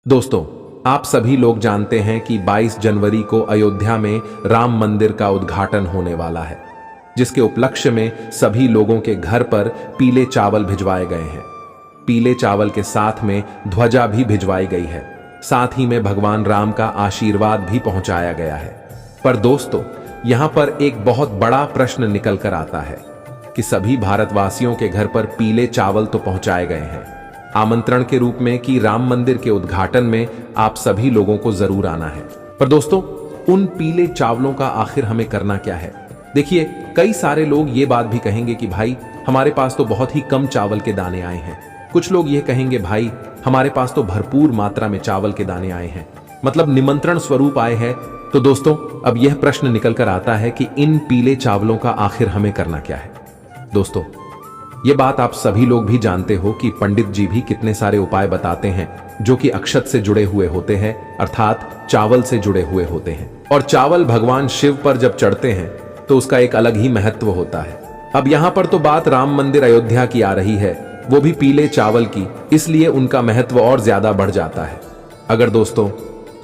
दोस्तों, आप सभी लोग जानते हैं कि 22 जनवरी को अयोध्या में राम मंदिर का उद्घाटन होने वाला है, जिसके उपलक्ष्य में सभी लोगों के घर पर पीले चावल भिजवाए गए हैं। पीले चावल के साथ में ध्वजा भी भिजवाई गई है। साथ ही में भगवान राम का आशीर्वाद भी पहुंचाया गया है। पर दोस्तों, यहां पर एक बहुत बड़ा प्रश्न निकल कर आता है कि सभी भारतवासियों के घर पर पीले चावल तो पहुंचाए गए हैं आमंत्रण के रूप में कि राम मंदिर के उद्घाटन में आप सभी लोगों को जरूर आना है। पर दोस्तों, उन पीले चावलों का आखिर हमें करना क्या है? देखिए, कई सारे लोग ये बात भी कहेंगे कि भाई हमारे पास तो बहुत ही कम चावल के दाने आए हैं। कुछ लोग ये कहेंगे भाई हमारे पास तो भरपूर मात्रा में चावल के दाने आए हैं, मतलब निमंत्रण स्वरूप आए हैं। तो दोस्तों, अब यह प्रश्न निकल कर आता है कि इन पीले चावलों का आखिर हमें करना क्या है? दोस्तों, ये बात आप सभी लोग भी जानते हो कि पंडित जी भी कितने सारे उपाय बताते हैं जो कि अक्षत से जुड़े हुए होते हैं, अर्थात चावल से जुड़े हुए होते हैं। और चावल भगवान शिव पर जब चढ़ते हैं तो उसका एक अलग ही महत्व होता है। अब यहां पर तो बात राम मंदिर अयोध्या की आ रही है, वो भी पीले चावल की, इसलिए उनका महत्व और ज्यादा बढ़ जाता है। अगर दोस्तों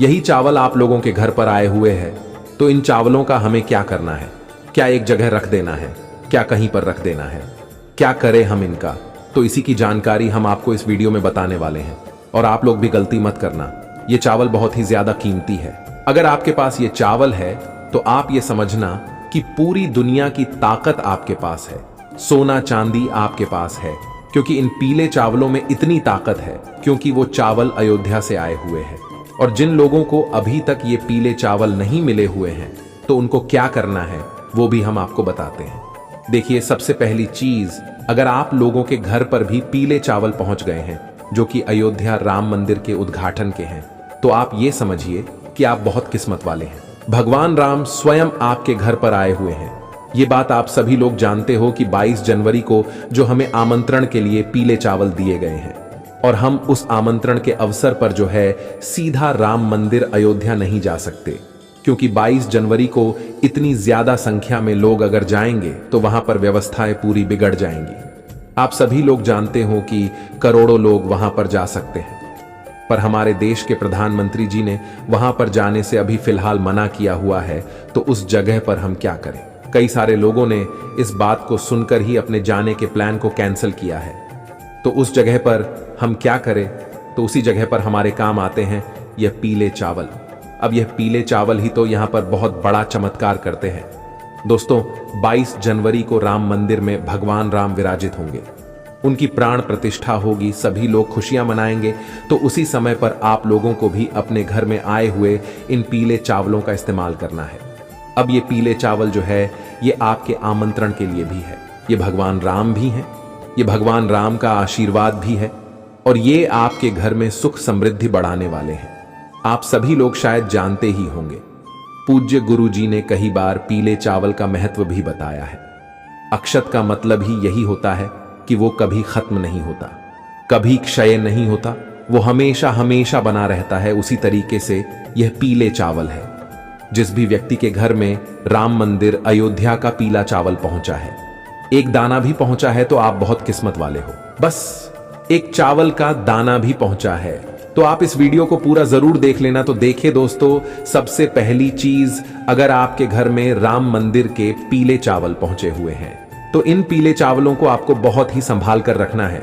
यही चावल आप लोगों के घर पर आए हुए हैं तो इन चावलों का हमें क्या करना है? क्या एक जगह रख देना है? क्या कहीं पर रख देना है? क्या करें हम इनका? तो इसी की जानकारी हम आपको इस वीडियो में बताने वाले हैं। और आप लोग भी गलती मत करना, ये चावल बहुत ही ज्यादा कीमती है। अगर आपके पास ये चावल है तो आप ये समझना कि पूरी दुनिया की ताकत आपके पास है, सोना चांदी आपके पास है, क्योंकि इन पीले चावलों में इतनी ताकत है क्योंकि वो चावल अयोध्या से आए हुए हैं। और जिन लोगों को अभी तक ये पीले चावल नहीं मिले हुए हैं तो उनको क्या करना है वो भी हम आपको बताते हैं। देखिए, सबसे पहली चीज, अगर आप लोगों के घर पर भी पीले चावल पहुंच गए हैं जो कि अयोध्या राम मंदिर के उद्घाटन के हैं, तो आप ये समझिए कि आप बहुत किस्मत वाले हैं। भगवान राम स्वयं आपके घर पर आए हुए हैं। ये बात आप सभी लोग जानते हो कि 22 जनवरी को जो हमें आमंत्रण के लिए पीले चावल दिए गए हैं, और हम उस आमंत्रण के अवसर पर जो है सीधा राम मंदिर अयोध्या नहीं जा सकते, क्योंकि 22 जनवरी को इतनी ज्यादा संख्या में लोग अगर जाएंगे तो वहां पर व्यवस्थाएं पूरी बिगड़ जाएंगी। आप सभी लोग जानते हो कि करोड़ों लोग वहां पर जा सकते हैं, पर हमारे देश के प्रधानमंत्री जी ने वहां पर जाने से अभी फिलहाल मना किया हुआ है। तो उस जगह पर हम क्या करें? कई सारे लोगों ने इस बात को सुनकर ही अपने जाने के प्लान को कैंसिल किया है। तो उस जगह पर हम क्या करें? तो उसी जगह पर हमारे काम आते हैं यह पीले चावल। अब यह पीले चावल ही तो यहाँ पर बहुत बड़ा चमत्कार करते हैं। दोस्तों, 22 जनवरी को राम मंदिर में भगवान राम विराजित होंगे, उनकी प्राण प्रतिष्ठा होगी, सभी लोग खुशियां मनाएंगे। तो उसी समय पर आप लोगों को भी अपने घर में आए हुए इन पीले चावलों का इस्तेमाल करना है। अब ये पीले चावल जो है ये आपके आमंत्रण के लिए भी है, ये भगवान राम भी हैं, ये भगवान राम का आशीर्वाद भी है, और ये आपके घर में सुख समृद्धि बढ़ाने वाले हैं। आप सभी लोग शायद जानते ही होंगे, पूज्य गुरु जी ने कई बार पीले चावल का महत्व भी बताया है। अक्षत का मतलब ही यही होता है कि वो कभी खत्म नहीं होता, कभी क्षय नहीं होता, वो हमेशा हमेशा बना रहता है। उसी तरीके से यह पीले चावल है। जिस भी व्यक्ति के घर में राम मंदिर अयोध्या का पीला चावल पहुंचा है, एक दाना भी पहुंचा है, तो आप बहुत किस्मत वाले हो। बस एक चावल का दाना भी पहुंचा है तो आप इस वीडियो को पूरा जरूर देख लेना। तो देखिए दोस्तों, सबसे पहली चीज, अगर आपके घर में राम मंदिर के पीले चावल पहुंचे हुए हैं तो इन पीले चावलों को आपको बहुत ही संभाल कर रखना है,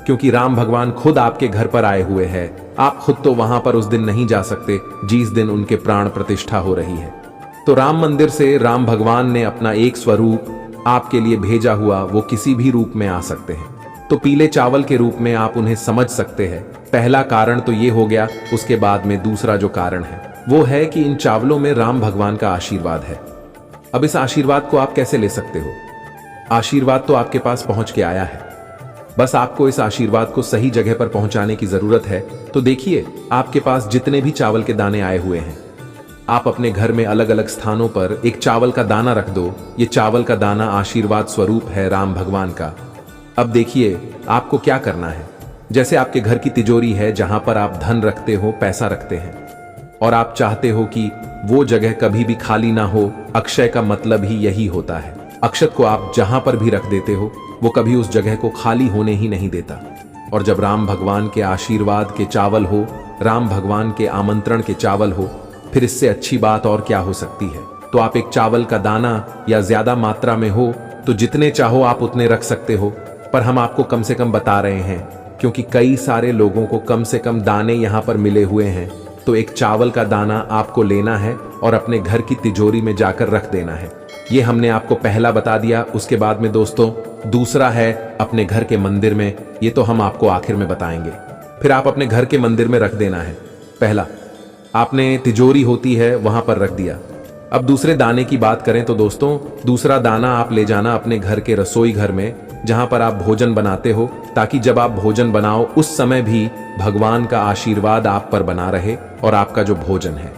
क्योंकि राम भगवान खुद आपके घर पर आए हुए हैं। आप खुद तो वहां पर उस दिन नहीं जा सकते जिस दिन उनके प्राण प्रतिष्ठा हो रही है। तो राम मंदिर से राम भगवान ने अपना एक स्वरूप आपके लिए भेजा हुआ, वो किसी भी रूप में आ सकते हैं। तो पीले चावल के रूप में आप उन्हें समझ सकते हैं। पहला कारण तो ये हो गया। उसके बाद में दूसरा जो कारण है वो है कि इन चावलों में राम भगवान का आशीर्वाद है। अब इस आशीर्वाद को आप कैसे ले सकते हो? आशीर्वाद तो आपके पास पहुंच के आया है, बस आपको इस आशीर्वाद को सही जगह पर पहुंचाने की जरूरत है। तो देखिए, आपके पास जितने भी चावल के दाने आए हुए हैं, आप अपने घर में अलग अलग स्थानों पर एक चावल का दाना रख दो। ये चावल का दाना आशीर्वाद स्वरूप है राम भगवान का। अब देखिए, आपको क्या करना है। जैसे आपके घर की तिजोरी है जहां पर आप धन रखते हो, पैसा रखते हैं, और आप चाहते हो कि वो जगह कभी भी खाली ना हो। अक्षय का मतलब ही यही होता है। अक्षत को आप जहां पर भी रख देते हो वो कभी उस जगह को खाली होने ही नहीं देता। और जब राम भगवान के आशीर्वाद के चावल हो राम भगवान के आमंत्रण के चावल हो, फिर इससे अच्छी बात और क्या हो सकती है। तो आप एक चावल का दाना या ज्यादा मात्रा में हो तो जितने चाहो आप उतने रख सकते हो, पर हम आपको कम से कम बता रहे हैं क्योंकि कई सारे लोगों को कम से कम दाने यहाँ पर मिले हुए हैं। तो एक चावल का दाना आपको लेना है और अपने घर की तिजोरी में जाकर रख देना है। ये हमने आपको पहला बता दिया। उसके बाद में दोस्तों दूसरा है अपने घर के मंदिर में, ये तो हम आपको आखिर में बताएंगे। फिर आप अपने घर के मंदिर में रख देना है। पहला आपने तिजोरी होती है वहां पर रख दिया। अब दूसरे दाने की बात करें तो दोस्तों दूसरा दाना आप ले जाना अपने घर के रसोई घर में जहां पर आप भोजन बनाते हो, ताकि जब आप भोजन बनाओ उस समय भी भगवान का आशीर्वाद आप पर बना रहे और आपका जो भोजन है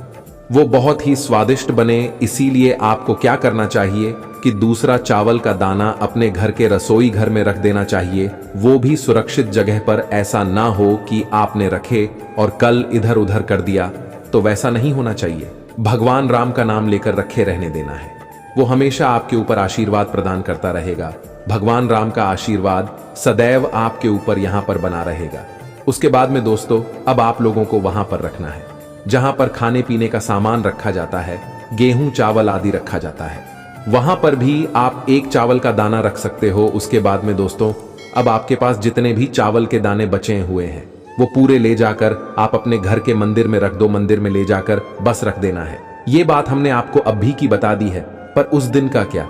वो बहुत ही स्वादिष्ट बने। इसीलिए आपको क्या करना चाहिए कि दूसरा चावल का दाना अपने घर के रसोई घर में रख देना चाहिए, वो भी सुरक्षित जगह पर। ऐसा ना हो कि आपने रखे और कल इधर उधर कर दिया, तो वैसा नहीं होना चाहिए। भगवान राम का नाम लेकर रखे रहने देना है, वो हमेशा आपके ऊपर आशीर्वाद प्रदान करता रहेगा। भगवान राम का आशीर्वाद सदैव आपके ऊपर यहां पर बना रहेगा। उसके बाद में दोस्तों अब आप लोगों को वहां पर रखना है जहां पर खाने पीने का सामान रखा जाता है, गेहूं चावल आदि रखा जाता है, वहां पर भी आप एक चावल का दाना रख सकते हो। उसके बाद में दोस्तों अब आपके पास जितने भी चावल के दाने बचे हुए हैं वो पूरे ले जाकर आप अपने घर के मंदिर में रख दो। मंदिर में ले जाकर बस रख देना है। ये बात हमने आपको अभी की बता दी है, पर उस दिन का क्या,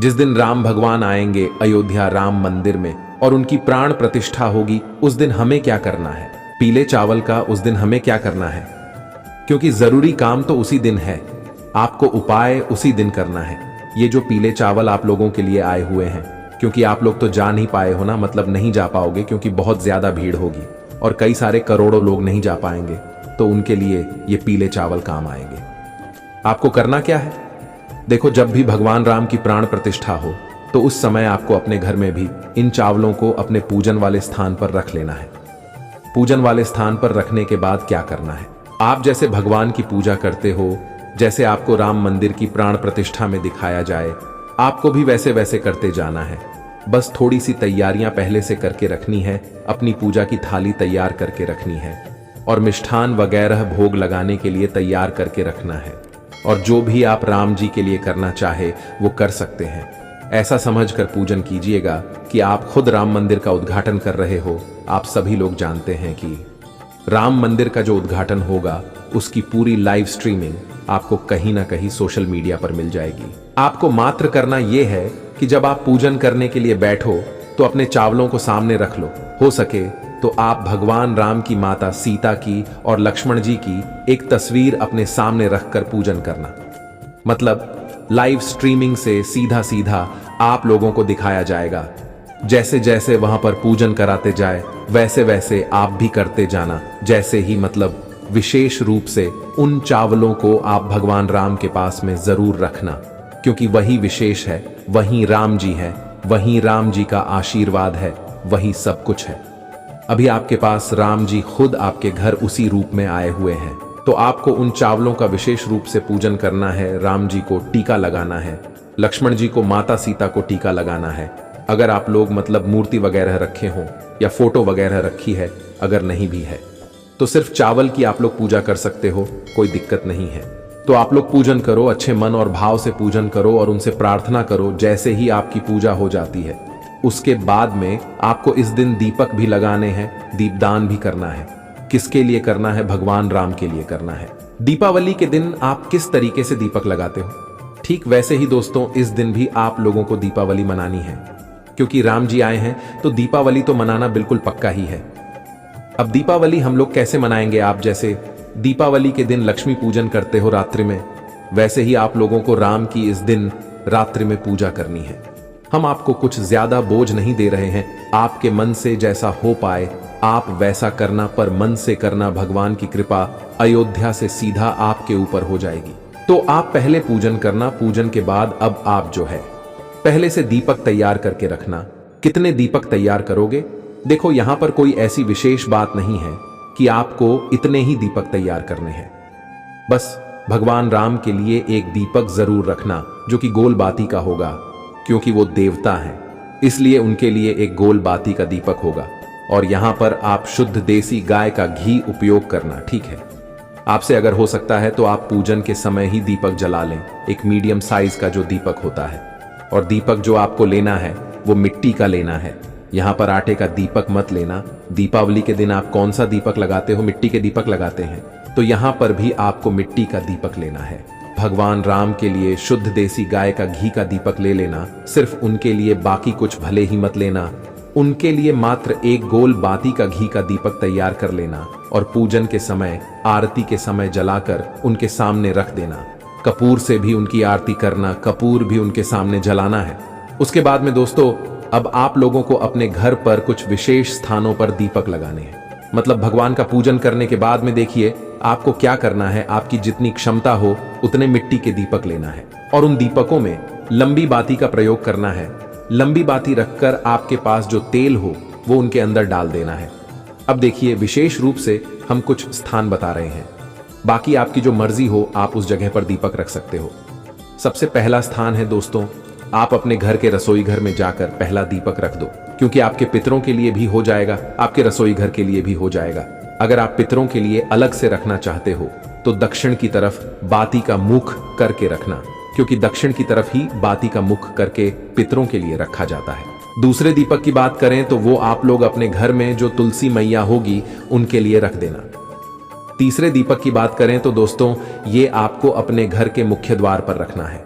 जिस दिन राम भगवान आएंगे अयोध्या राम मंदिर में और उनकी प्राण प्रतिष्ठा होगी, उस दिन हमें क्या करना है? पीले चावल का उस दिन हमें क्या करना है? क्योंकि जरूरी काम तो उसी दिन है, आपको उपाय उसी दिन करना है। ये जो पीले चावल आप लोगों के लिए आए हुए हैं, क्योंकि आप लोग तो जा नहीं पाए हो ना, मतलब नहीं जा पाओगे क्योंकि बहुत ज्यादा भीड़ होगी और कई सारे करोड़ों लोग नहीं जा पाएंगे, तो उनके लिए ये पीले चावल काम आएंगे। आपको करना क्या है? देखो, जब भी भगवान राम की प्राण प्रतिष्ठा हो तो उस समय आपको अपने घर में भी इन चावलों को अपने पूजन वाले स्थान पर रख लेना है। पूजन वाले स्थान पर रखने के बाद क्या करना है? आप जैसे भगवान की पूजा करते हो, जैसे आपको राम मंदिर की प्राण प्रतिष्ठा में दिखाया जाए, आपको भी वैसे वैसे करते जाना है। बस थोड़ी सी तैयारियां पहले से करके रखनी है, अपनी पूजा की थाली तैयार करके रखनी है और मिष्ठान वगैरह भोग लगाने के लिए तैयार करके रखना है। और जो भी आप राम जी के लिए करना चाहे वो कर सकते हैं। ऐसा समझकर पूजन कीजिएगा कि आप खुद राम मंदिर का उद्घाटन कर रहे हो। आप सभी लोग जानते हैं कि राम मंदिर का जो उद्घाटन होगा उसकी पूरी लाइव स्ट्रीमिंग आपको कहीं ना कहीं सोशल मीडिया पर मिल जाएगी। आपको मात्र करना यह है कि जब आप पूजन करने के लिए बैठो तो अपने चावलों को सामने रख लो। हो सके तो आप भगवान राम की माता सीता की और लक्ष्मण जी की एक तस्वीर अपने सामने रखकर पूजन करना। मतलब लाइव स्ट्रीमिंग से सीधा सीधा आप लोगों को दिखाया जाएगा। जैसे जैसे वहां पर पूजन कराते जाए वैसे वैसे आप भी करते जाना। जैसे ही मतलब विशेष रूप से उन चावलों को आप भगवान राम के पास में जरूर रखना, क्योंकि वही विशेष है, वही राम जी है, वही राम जी का आशीर्वाद है, वही सब कुछ है। अभी आपके पास राम जी खुद आपके घर उसी रूप में आए हुए हैं, तो आपको उन चावलों का विशेष रूप से पूजन करना है। राम जी को टीका लगाना है, लक्ष्मण जी को माता सीता को टीका लगाना है। अगर आप लोग मतलब मूर्ति वगैरह रखे हों या फोटो वगैरह रखी है, अगर नहीं भी है तो सिर्फ चावल की आप लोग पूजा कर सकते हो, कोई दिक्कत नहीं है। तो आप लोग पूजन करो, अच्छे मन और भाव से पूजन करो और उनसे प्रार्थना करो। जैसे ही आपकी पूजा हो जाती है उसके बाद में आपको इस दिन दीपक भी लगाने हैं, दीपदान भी करना है। किसके लिए करना है? भगवान राम के लिए करना है। दीपावली के दिन आप किस तरीके से दीपक लगाते हो, ठीक वैसे ही दोस्तों इस दिन भी आप लोगों को दीपावली मनानी है, क्योंकि राम जी आए हैं तो दीपावली तो मनाना बिल्कुल पक्का ही है। अब दीपावली हम लोग कैसे मनाएंगे? आप जैसे दीपावली के दिन लक्ष्मी पूजन करते हो रात्रि में, वैसे ही आप लोगों को राम की इस दिन रात्रि में पूजा करनी है। हम आपको कुछ ज्यादा बोझ नहीं दे रहे हैं, आपके मन से जैसा हो पाए आप वैसा करना, पर मन से करना। भगवान की कृपा अयोध्या से सीधा आपके ऊपर हो जाएगी। तो आप पहले पूजन करना, पूजन के बाद अब आप जो है पहले से दीपक तैयार करके रखना। कितने दीपक तैयार करोगे? देखो, यहां पर कोई ऐसी विशेष बात नहीं है कि आपको इतने ही दीपक तैयार करने हैं। बस भगवान राम के लिए एक दीपक जरूर रखना जो कि गोल बाती का होगा, क्योंकि वो देवता हैं, इसलिए उनके लिए एक गोल बाती का दीपक होगा। और यहाँ पर आप शुद्ध देसी गाय का घी उपयोग करना, ठीक है। आपसे अगर हो सकता है तो आप पूजन के समय ही दीपक जला लें, एक मीडियम साइज का जो दीपक होता है। और दीपक जो आपको लेना है वो मिट्टी का लेना है। यहाँ पर आटे का दीपक मत लेना। दीपावली के दिन आप कौन सा दीपक लगाते हो? मिट्टी के दीपक लगाते हैं, तो यहाँ पर भी आपको मिट्टी का दीपक लेना है। भगवान राम के लिए शुद्ध देसी गाय का घी का दीपक ले लेना, सिर्फ उनके लिए, बाकी कुछ भले ही मत लेना। उनके लिए मात्र एक गोल बाती का घी का दीपक तैयार कर लेना और पूजन के समय, आरती के समय जलाकर उनके सामने रख देना। कपूर से भी उनकी आरती करना, कपूर भी उनके सामने जलाना है। उसके बाद में दोस्तों, अब आप लोगों को अपने घर पर कुछ विशेष स्थानों पर दीपक लगाने हैं। मतलब भगवान का पूजन करने के बाद में देखिए आपको क्या करना है। आपकी जितनी क्षमता हो उतने मिट्टी के दीपक लेना है और उन दीपकों में लंबी बाती का प्रयोग करना है। लंबी बाती रखकर आपके पास जो तेल हो वो उनके अंदर डाल देना है। अब देखिए, विशेष रूप से हम कुछ स्थान बता रहे हैं, बाकी आपकी जो मर्जी हो आप उस जगह पर दीपक रख सकते हो। सबसे पहला स्थान है दोस्तों, आप अपने घर के रसोई घर में जाकर पहला दीपक रख दो, क्योंकि आपके पितरों के लिए भी हो जाएगा, आपके रसोई घर के लिए भी हो जाएगा। अगर आप पितरों के लिए अलग से रखना चाहते हो तो दक्षिण की तरफ बाती का मुख करके रखना, क्योंकि दक्षिण की तरफ ही बाती का मुख करके पितरों के लिए रखा जाता है। दूसरे दीपक की बात करें तो वो आप लोग अपने घर में जो तुलसी मैया होगी उनके लिए रख देना। तीसरे दीपक की बात करें तो दोस्तों, ये आपको अपने घर के मुख्य द्वार पर रखना है,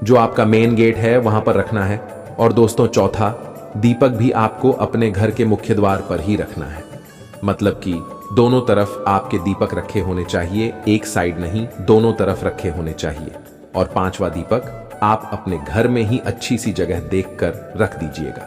जो आपका मेन गेट है वहां पर रखना है। और दोस्तों, चौथा दीपक भी आपको अपने घर के मुख्य द्वार पर ही रखना है। मतलब कि दोनों तरफ आपके दीपक रखे होने चाहिए, एक साइड नहीं, दोनों तरफ रखे होने चाहिए। और पांचवा दीपक आप अपने घर में ही अच्छी सी जगह देखकर रख दीजिएगा,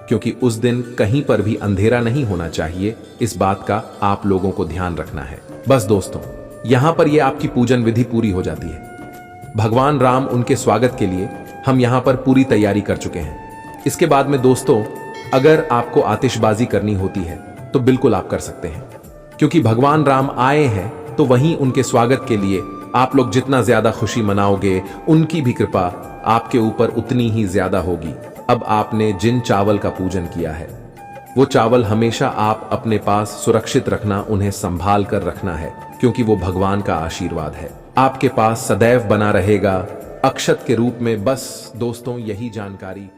क्योंकि उस दिन कहीं पर भी अंधेरा नहीं होना चाहिए। इस बात का आप लोगों को ध्यान रखना है। बस दोस्तों, यहां पर यह आपकी पूजन विधि पूरी हो जाती है। भगवान राम, उनके स्वागत के लिए हम यहां पर पूरी तैयारी कर चुके हैं। इसके बाद में दोस्तों, अगर आपको आतिशबाजी करनी होती है तो बिल्कुल आप कर सकते हैं, क्योंकि भगवान राम आए हैं तो वहीं उनके स्वागत के लिए आप लोग जितना ज्यादा खुशी मनाओगे, उनकी भी कृपा आपके ऊपर उतनी ही ज्यादा होगी। अब आपने जिन चावल का पूजन किया है वो चावल हमेशा आप अपने पास सुरक्षित रखना, उन्हें संभाल कर रखना है, क्योंकि वो भगवान का आशीर्वाद है, आपके पास सदैव बना रहेगा अक्षत के रूप में। बस दोस्तों, यही जानकारी